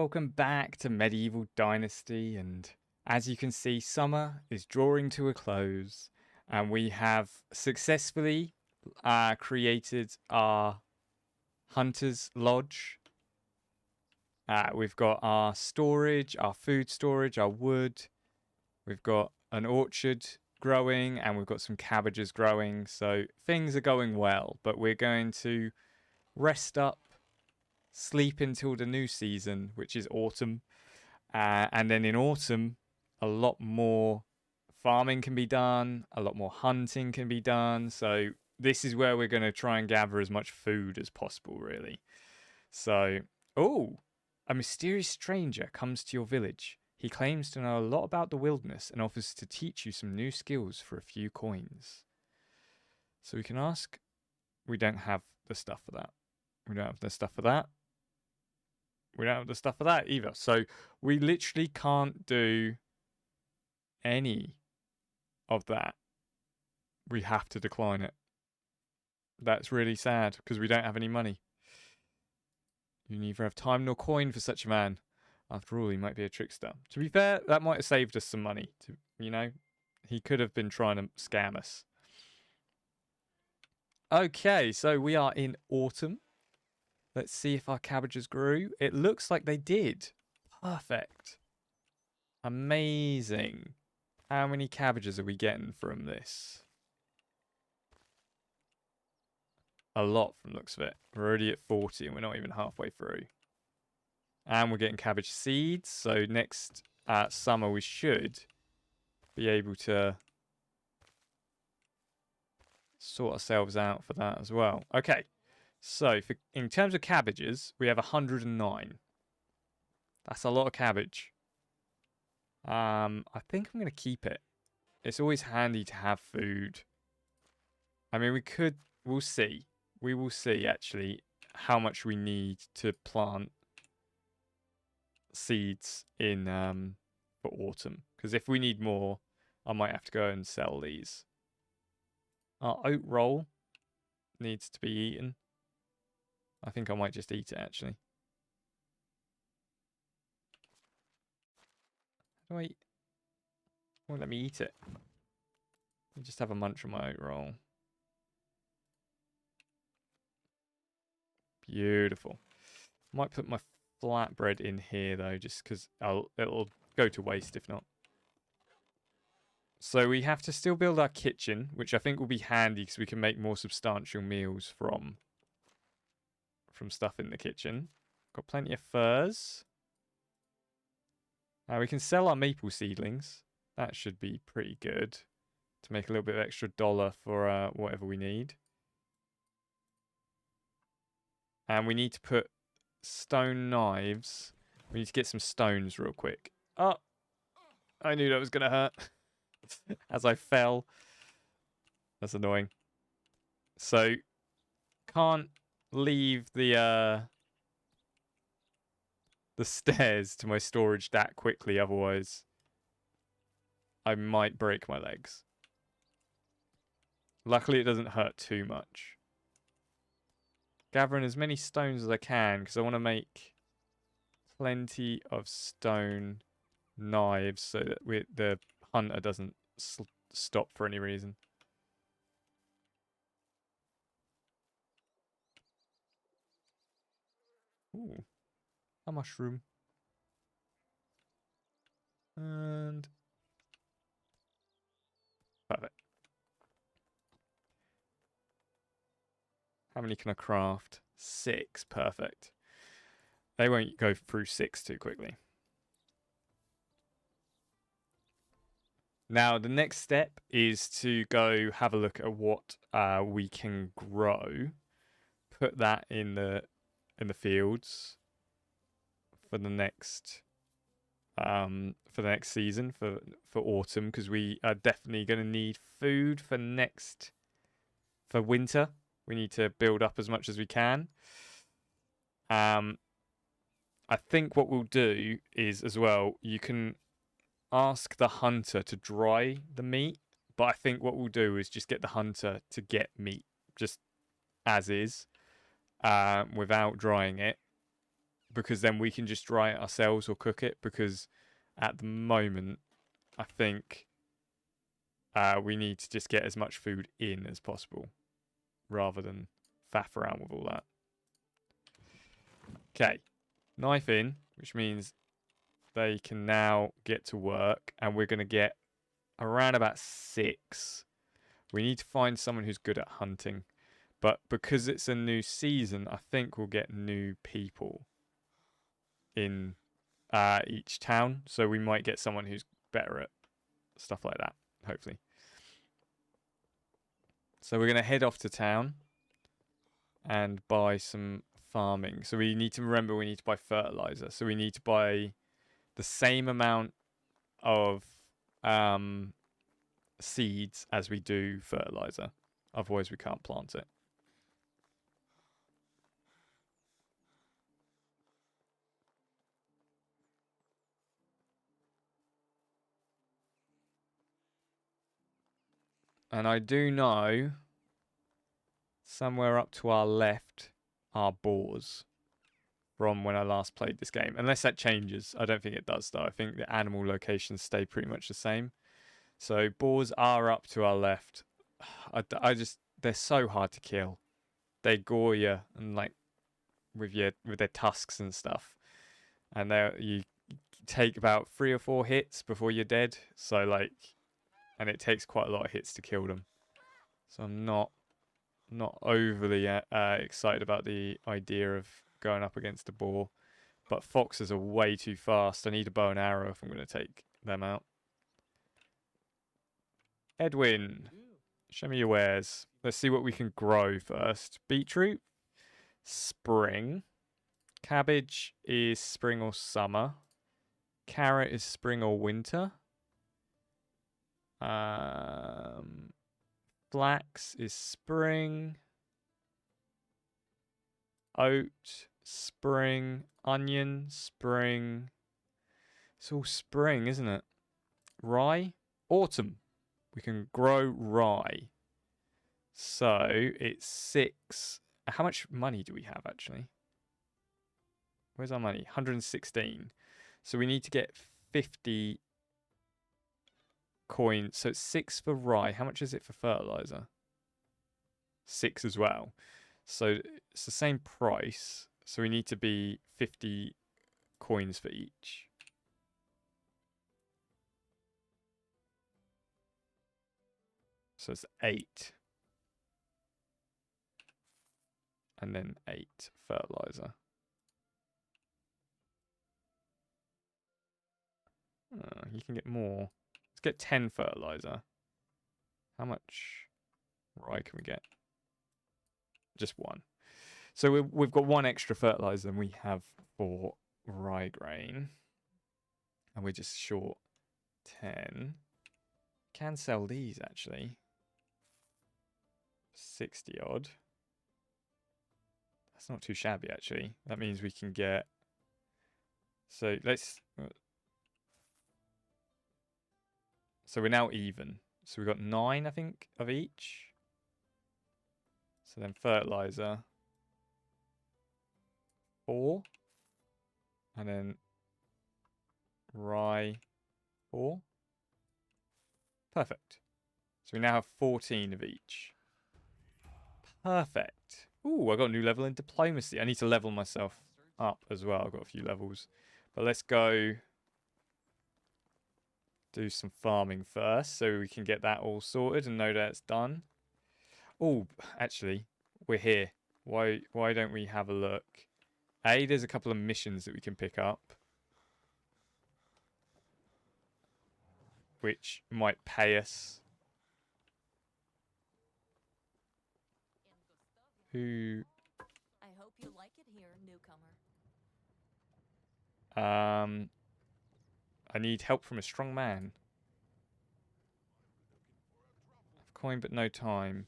welcome back to Medieval Dynasty. And as you can see, summer is drawing to a close, and we have successfully created our Hunter's Lodge. We've got our storage, our food storage, our wood. We've got an orchard growing, and we've got some cabbages growing. So things are going well, but we're going to rest up, sleep until the new season, which is autumn. And then in autumn, a lot more farming can be done, a lot more hunting can be done. So this is where we're going to try and gather as much food as possible, really. So, a mysterious stranger comes to your village. He claims to know a lot about the wilderness and offers to teach you some new skills for a few coins. So we can ask. We don't have the stuff for that. We don't have the stuff for that. We don't have the stuff for that either. So we literally can't do any of that. We have to decline it. That's really sad because we don't have any money. You neither have time nor coin for such a man. After all, he might be a trickster. To be fair, that might have saved us some money. He could have been trying to scam us. Okay, so we are in autumn. Let's see if our cabbages grew. It looks like they did. Perfect. Amazing. How many cabbages are we getting from this? A lot from the looks of it. We're already at 40 and we're not even halfway through. And we're getting cabbage seeds. So next summer we should be able to sort ourselves out for that as well. Okay. So, in terms of cabbages, we have 109. That's a lot of cabbage. I think I'm going to keep it. It's always handy to have food. I mean, we'll see. We will see, actually, how much we need to plant seeds in for autumn. Because if we need more, I might have to go and sell these. Our oat roll needs to be eaten. I think I might just eat it, actually. How do I... Won't let me eat it. Let me just have a munch on my oat roll. Beautiful. Might put my flatbread in here, though, just because it'll go to waste if not. So we have to still build our kitchen, which I think will be handy because we can make more substantial meals from stuff in the kitchen. Got plenty of furs. We can sell our maple seedlings. That should be pretty good to make a little bit of extra dollar for whatever we need. And we need to put stone knives. We need to get some stones real quick. Oh, I knew that was going to hurt as I fell. That's annoying. So, can't leave the stairs to my storage that quickly, otherwise I might break my legs. Luckily it doesn't hurt too much. Gathering as many stones as I can because I want to make plenty of stone knives so that the hunter doesn't stop for any reason. Ooh, a mushroom. And perfect. How many can I craft? 6. Perfect. They won't go through 6 too quickly. Now, the next step is to go have a look at what we can grow. Put that in the fields for the next season for autumn, because we are definitely going to need food for winter. We need to build up as much as we can. I think what we'll do is, as well, you can ask the hunter to dry the meat, but I think what we'll do is just get the hunter to get meat just as is, without drying it, because then we can just dry it ourselves or cook it, because at the moment I think we need to just get as much food in as possible rather than faff around with all that. Okay, knife in, which means they can now get to work, and we're going to get around about 6. We need to find someone who's good at hunting, but because it's a new season, I think we'll get new people in each town, so we might get someone who's better at stuff like that, hopefully. So we're going to head off to town and buy some farming. So we need to remember we need to buy fertilizer. So we need to buy the same amount of seeds as we do fertilizer. Otherwise we can't plant it. And I do know somewhere up to our left are boars from when I last played this game. Unless that changes. I don't think it does, though. I think the animal locations stay pretty much the same. So boars are up to our left. They're so hard to kill. They gore you and like with their tusks and stuff. And you take about 3 or 4 hits before you're dead. So like, and it takes quite a lot of hits to kill them. So I'm not overly excited about the idea of going up against a boar. But foxes are way too fast. I need a bow and arrow if I'm going to take them out. Edwin, show me your wares. Let's see what we can grow first. Beetroot, spring. Cabbage is spring or summer. Carrot is spring or winter. Flax is spring. Oat, spring. Onion, spring. It's all spring, isn't it? Rye, autumn. We can grow rye. So it's 6. How much money do we have, actually? Where's our money? 116. So we need to get 50 coins. So it's 6 for rye. How much is it for fertilizer? 6 as well. So it's the same price. So we need to be 50 coins for each. So it's 8. And then 8 fertilizer. You can get more. Let's get 10 fertilizer. How much rye can we get? Just 1. So we've got 1 extra fertilizer than we have for rye grain. And we're just short 10. Can sell these, actually. 60 odd. That's not too shabby, actually. That means we can get... So let's... So we're now even. So we've got 9, I think, of each. So then fertilizer. 4. And then rye 4. Perfect. So we now have 14 of each. Perfect. Ooh, I got a new level in diplomacy. I need to level myself up as well. I've got a few levels. But let's go do some farming first so we can get that all sorted and know that it's done. Oh, actually, we're here. Why don't we have a look? There's a couple of missions that we can pick up, which might pay us. Who? I hope you like it here, newcomer. I need help from a strong man. I've coin but no time.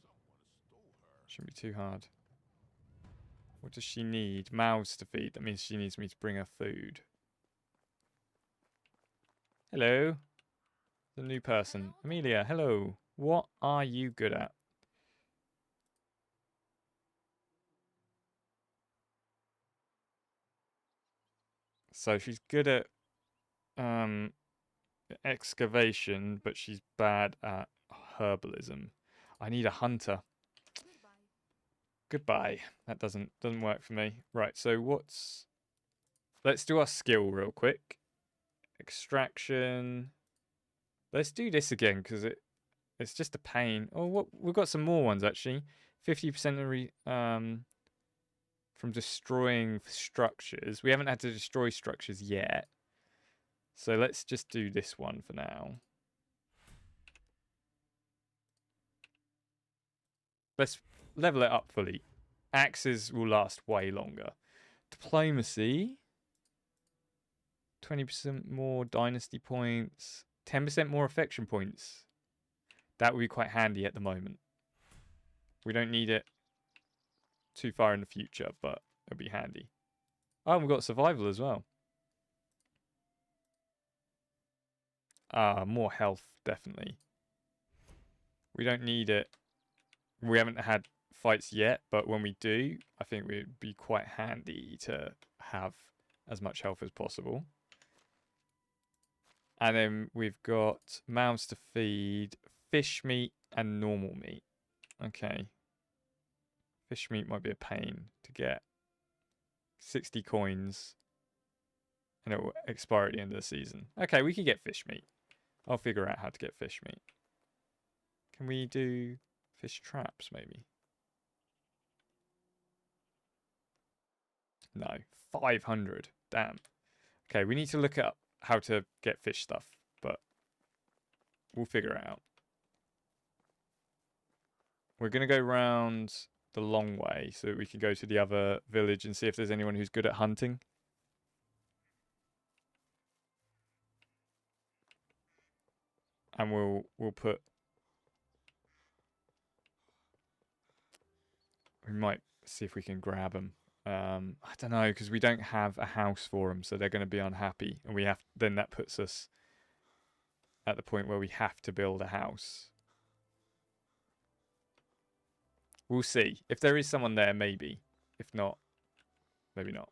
Shouldn't be too hard. What does she need? Mouths to feed. That means she needs me to bring her food. Hello. The new person. Amelia, hello. What are you good at? So she's good at excavation, but she's bad at herbalism. I need a hunter. Goodbye. That doesn't work for me. Right, so let's do our skill real quick. Extraction. Let's do this again because it's just a pain. Oh, what we've got some more ones actually. 50% from destroying structures. We haven't had to destroy structures yet. So let's just do this one for now. Let's level it up fully. Axes will last way longer. Diplomacy. 20% more dynasty points. 10% more affection points. That would be quite handy at the moment. We don't need it too far in the future, but it'll be handy. Oh, we've got survival as well. More health, definitely. We don't need it. We haven't had fights yet, but when we do, I think it would be quite handy to have as much health as possible. And then we've got mouths to feed, fish meat, and normal meat. Okay. Fish meat might be a pain to get. 60 coins. And it will expire at the end of the season. Okay, we can get fish meat. I'll figure out how to get fish meat. Can we do fish traps, maybe? No. 500. Damn. Okay, we need to look up how to get fish stuff, but we'll figure it out. We're going to go round the long way so that we can go to the other village and see if there's anyone who's good at hunting. And we'll put... We might see if we can grab them. I don't know, because we don't have a house for them, so they're going to be unhappy. And then that puts us at the point where we have to build a house. We'll see. If there is someone there, maybe. If not, maybe not.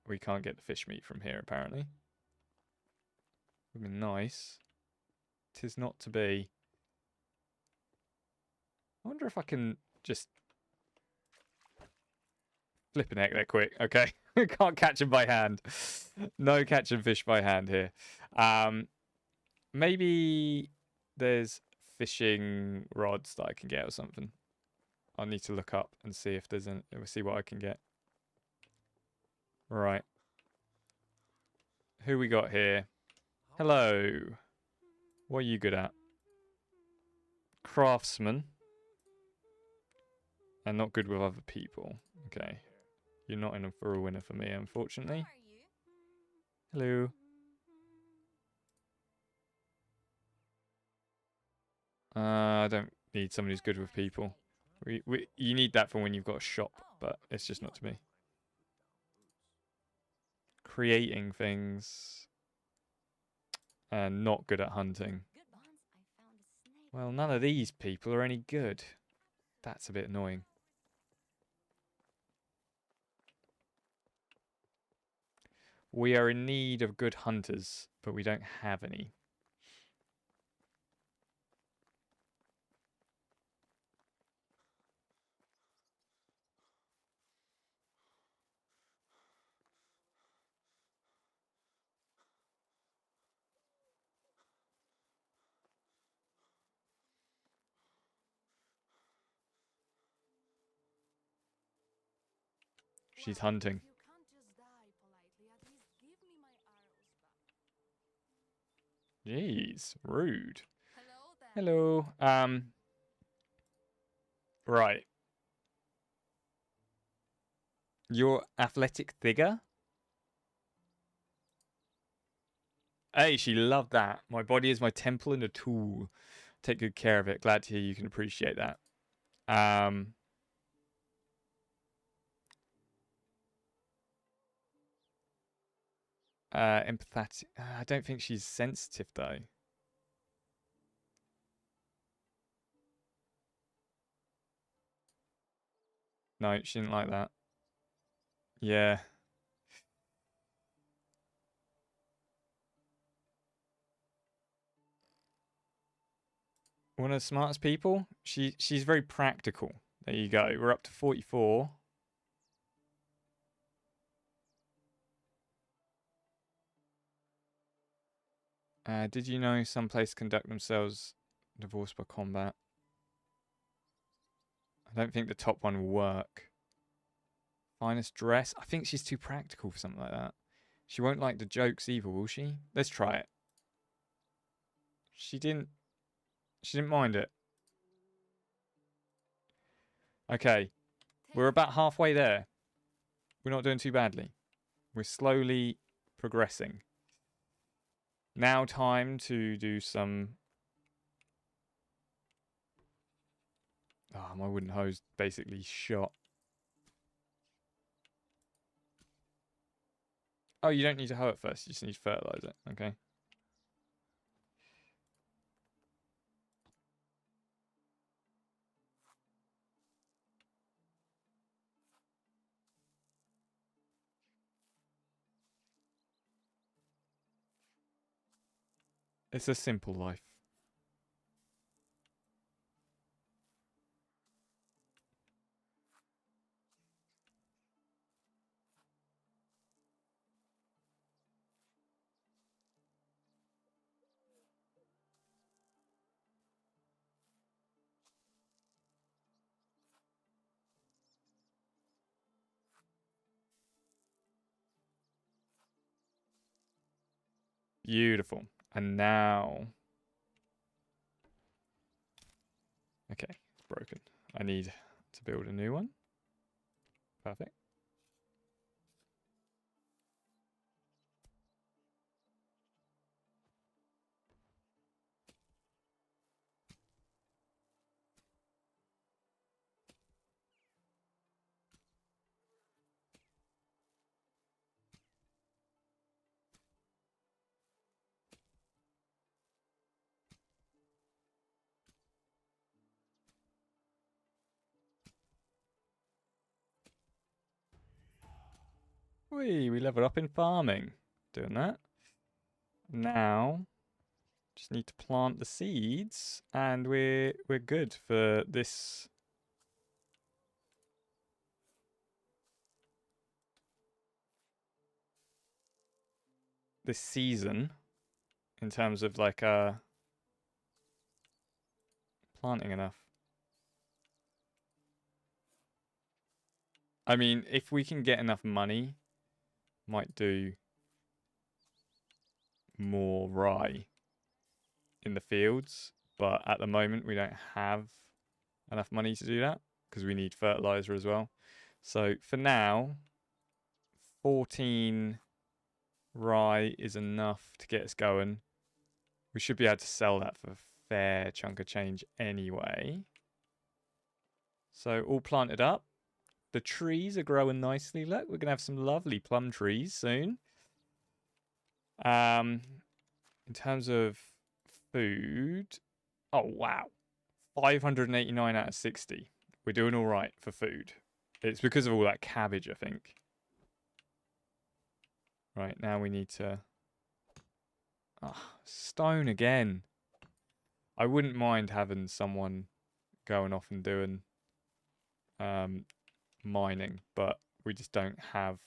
We can't get the fish meat from here, apparently. Would be nice. 'Tis not to be. I wonder if I can just flip an egg there quick. Okay. Can't catch them by hand. No catching fish by hand here. Maybe there's fishing rods that I can get or something. I'll need to look up and see if there's we'll see what I can get. Right. Who we got here? Hello. What are you good at? Craftsman. And not good with other people. Okay. You're not in for a winner for me, unfortunately. Hello. I don't need someone who's good with people. You need that for when you've got a shop, but it's just not to me. Creating things. And not good at hunting. Well, none of these people are any good. That's a bit annoying. We are in need of good hunters, but we don't have any. She's hunting. Jeez, rude. Hello. Right. Your athletic figure? Hey, she loved that. My body is my temple and a tool. Take good care of it. Glad to hear you can appreciate that. Empathetic. I don't think she's sensitive though. No, she didn't like that. Yeah. One of the smartest people. She's very practical. There you go. We're up to 44. Did you know some places conduct themselves divorced by combat? I don't think the top one will work. Finest dress. I think she's too practical for something like that. She won't like the jokes either, will she? Let's try it. She didn't mind it. Okay. We're about halfway there. We're not doing too badly. We're slowly progressing. Now time to do some... Oh, my wooden hose basically shot. Oh, you don't need to hoe it first. You just need to fertilize it. Okay. It's a simple life. Beautiful. And now... Okay, it's broken. I need to build a new one. Perfect. We leveled up in farming. Doing that. Now, just need to plant the seeds, and we're good for this. This season, in terms of like planting enough. I mean, if we can get enough money, might do more rye in the fields, but at the moment we don't have enough money to do that because we need fertilizer as well. So for now, 14 rye is enough to get us going. We should be able to sell that for a fair chunk of change anyway. So all planted up. The trees are growing nicely. Look, we're going to have some lovely plum trees soon. In terms of food, oh wow, 589 out of 60. We're doing all right for food. It's because of all that cabbage, I think. Right, now we need to... stone again. I wouldn't mind having someone going off and doing mining, but we just don't have...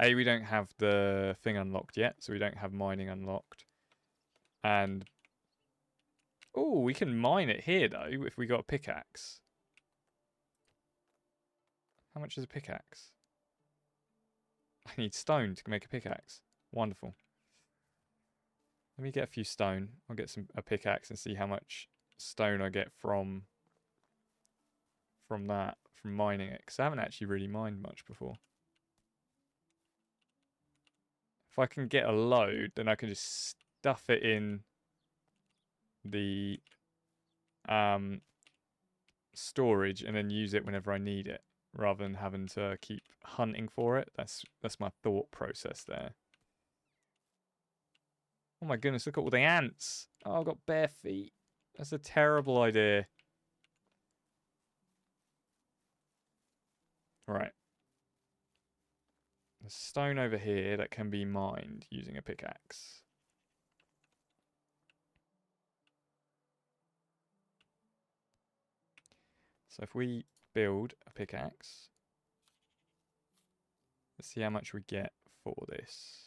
we don't have the thing unlocked yet, so we don't have mining unlocked. And... oh, we can mine it here, though, if we got a pickaxe. How much is a pickaxe? I need stone to make a pickaxe. Wonderful. Let me get a few stone. I'll get a pickaxe and see how much stone I get from that, from mining it. Because I haven't actually really mined much before. If I can get a load, then I can just stuff it in the storage and then use it whenever I need it, rather than having to keep hunting for it. That's my thought process there. Oh my goodness, look at all the ants. Oh, I've got bare feet. That's a terrible idea. Right. There's stone over here that can be mined using a pickaxe. So if we build a pickaxe, let's see how much we get for this.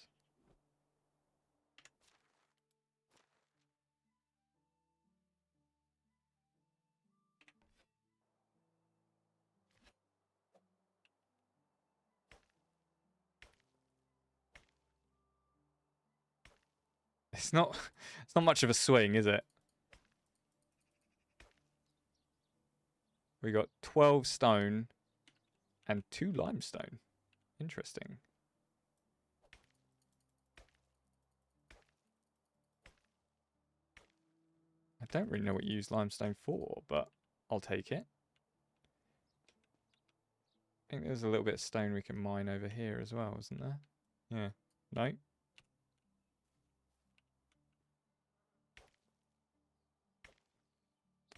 It's not much of a swing, is it? We got 12 stone and 2 limestone. Interesting. I don't really know what you use limestone for, but I'll take it. I think there's a little bit of stone we can mine over here as well, isn't there? Yeah. No?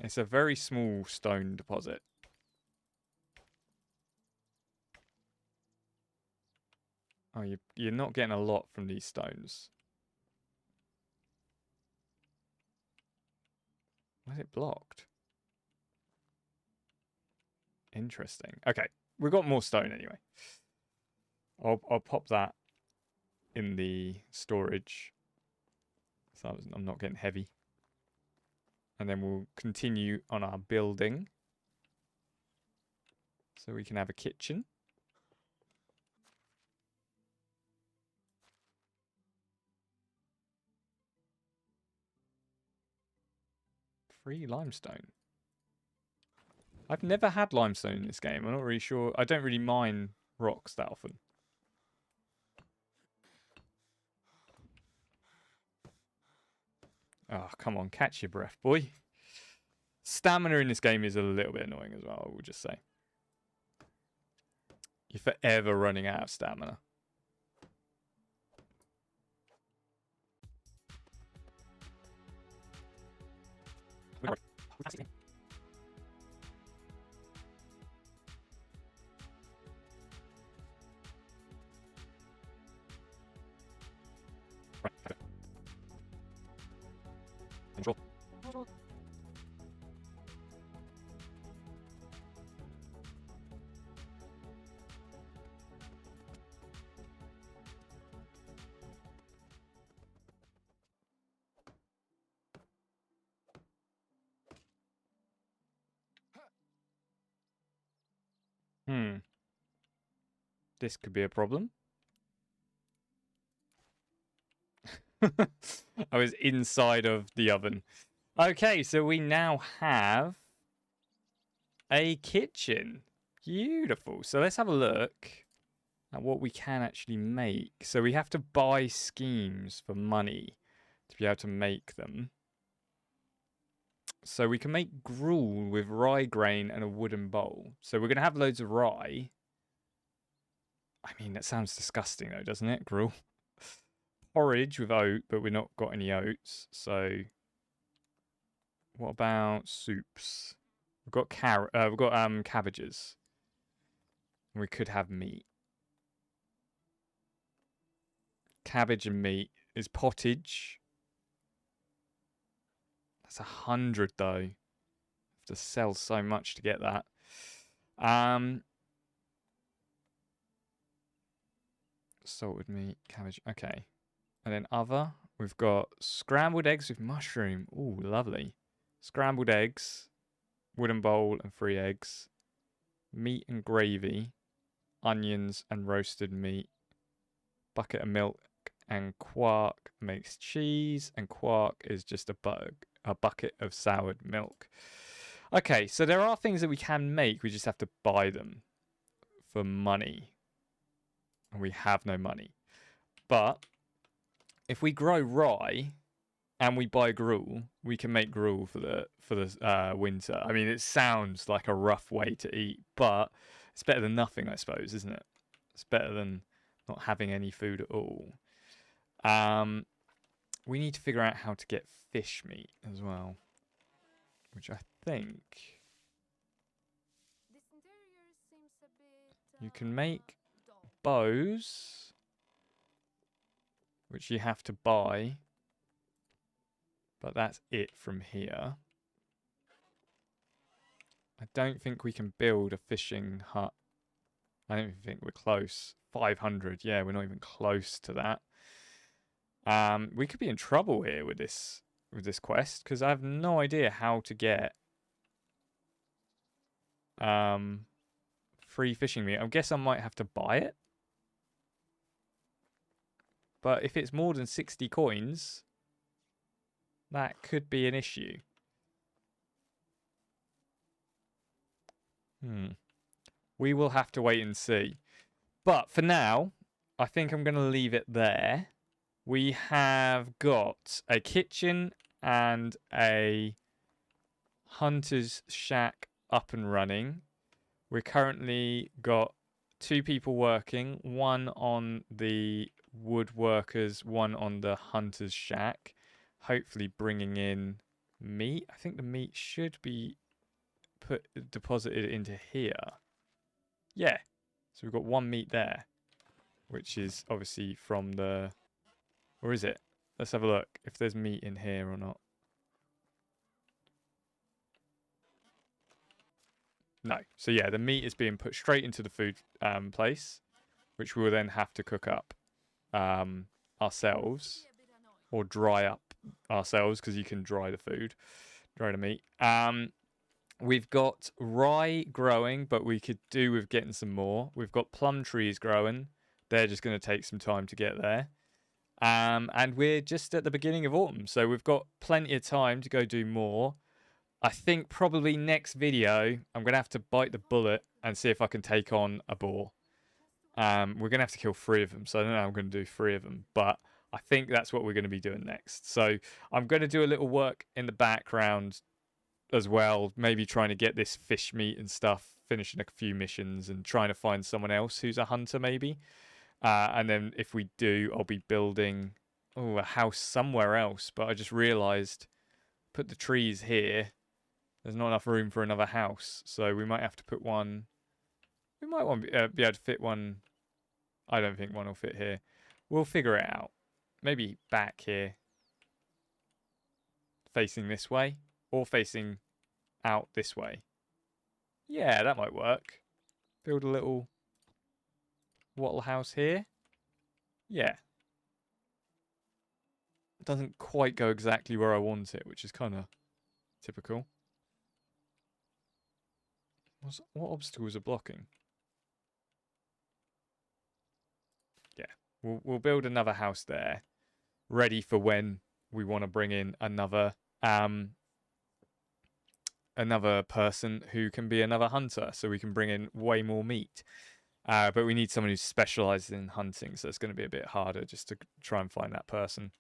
It's a very small stone deposit. Oh, you're not getting a lot from these stones. Why is it blocked? Interesting. Okay, we've got more stone anyway. I'll pop that in the storage, so I'm not getting heavy. And then we'll continue on our building. So we can have a kitchen. Free limestone. I've never had limestone in this game. I'm not really sure. I don't really mine rocks that often. Oh, come on. Catch your breath, boy. Stamina in this game is a little bit annoying as well, I will just say. You're forever running out of stamina. Control. This could be a problem. I was inside of the oven. Okay, so we now have a kitchen. Beautiful. So let's have a look at what we can actually make. So we have to buy schemes for money to be able to make them. So we can make gruel with rye grain and a wooden bowl. So we're going to have loads of rye. I mean, that sounds disgusting though, doesn't it? Gruel. Porridge with oat, but we've not got any oats. So what about soups? We've got cabbages. We could have meat. Cabbage and meat is pottage. That's 100 though. Have to sell so much to get that. Salted meat, cabbage. Okay. And then other, we've got scrambled eggs with mushroom. Ooh, lovely. Scrambled eggs, wooden bowl and 3 eggs. Meat and gravy, onions and roasted meat. Bucket of milk and quark makes cheese, and quark is just a bucket of soured milk. Okay, so there are things that we can make. We just have to buy them for money. And we have no money. But if we grow rye and we buy gruel, we can make gruel for the winter. I mean, it sounds like a rough way to eat, but it's better than nothing, I suppose, isn't it? It's better than not having any food at all. We need to figure out how to get fish meat as well, which I think... You can make bows, which you have to buy. But that's it from here. I don't think we can build a fishing hut. I don't even think we're close. 500, yeah, we're not even close to that. We could be in trouble here with this quest, because I have no idea how to get free fishing meat. I guess I might have to buy it. But if it's more than 60 coins, that could be an issue. We will have to wait and see. But for now, I think I'm going to leave it there. We have got a kitchen and a hunter's shack up and running. We're currently got 2 people working, one on the woodworkers, one on the hunter's shack. Hopefully bringing in meat. I think the meat should be deposited into here. Yeah. So we've got 1 meat there, which is obviously from the... Or is it? Let's have a look if there's meat in here or not. No. So yeah, the meat is being put straight into the food place, which we will then have to cook up ourselves, or dry up ourselves, because you can dry the food, dry the meat. We've got rye growing, but we could do with getting some more. We've got plum trees growing. They're just going to take some time to get there. And we're just at the beginning of autumn, so we've got plenty of time to go do more. I think probably next video, I'm going to have to bite the bullet and see if I can take on a boar. We're going to have to kill 3 of them, so I don't know how I'm going to do 3 of them, but I think that's what we're going to be doing next. So I'm going to do a little work in the background as well, maybe trying to get this fish meat and stuff, finishing a few missions and trying to find someone else who's a hunter maybe. And then if we do, I'll be building a house somewhere else. But I just realised, put the trees here. There's not enough room for another house. So we might have to put one. We might want to be able to fit one. I don't think one will fit here. We'll figure it out. Maybe back here. Facing this way. Or facing out this way. Yeah, that might work. Build a little wattle house here. Yeah. It doesn't quite go exactly where I want it, which is kind of typical. What obstacles are blocking? Yeah. We'll build another house there. Ready for when we want to bring in another person who can be another hunter, so we can bring in way more meat. But we need someone who specializes in hunting, so it's going to be a bit harder just to try and find that person.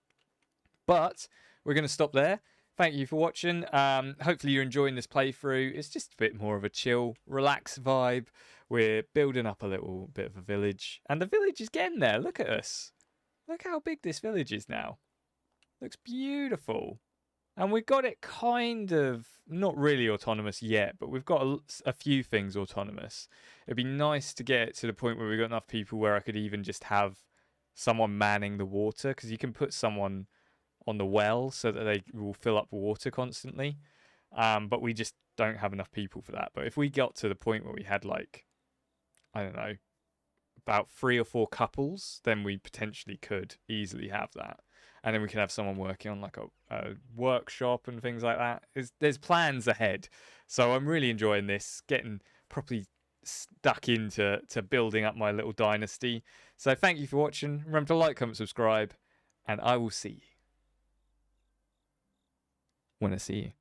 But we're going to stop there. Thank you for watching. Hopefully you're enjoying this playthrough. It's just a bit more of a chill, relaxed vibe. We're building up a little bit of a village, and the village is getting there. Look at us. Look how big this village is now. Looks beautiful. And we've got it kind of, not really autonomous yet, but we've got a few things autonomous. It'd be nice to get it to the point where we've got enough people where I could even just have someone manning the water, because you can put someone on the well so that they will fill up water constantly. But we just don't have enough people for that. But if we got to the point where we had, like, I don't know, about 3 or 4 couples, then we potentially could easily have that. And then we can have someone working on like a workshop and things like that. There's plans ahead. So I'm really enjoying this, getting properly stuck into building up my little dynasty. So thank you for watching. Remember to like, comment, subscribe, and I will see you when I see you.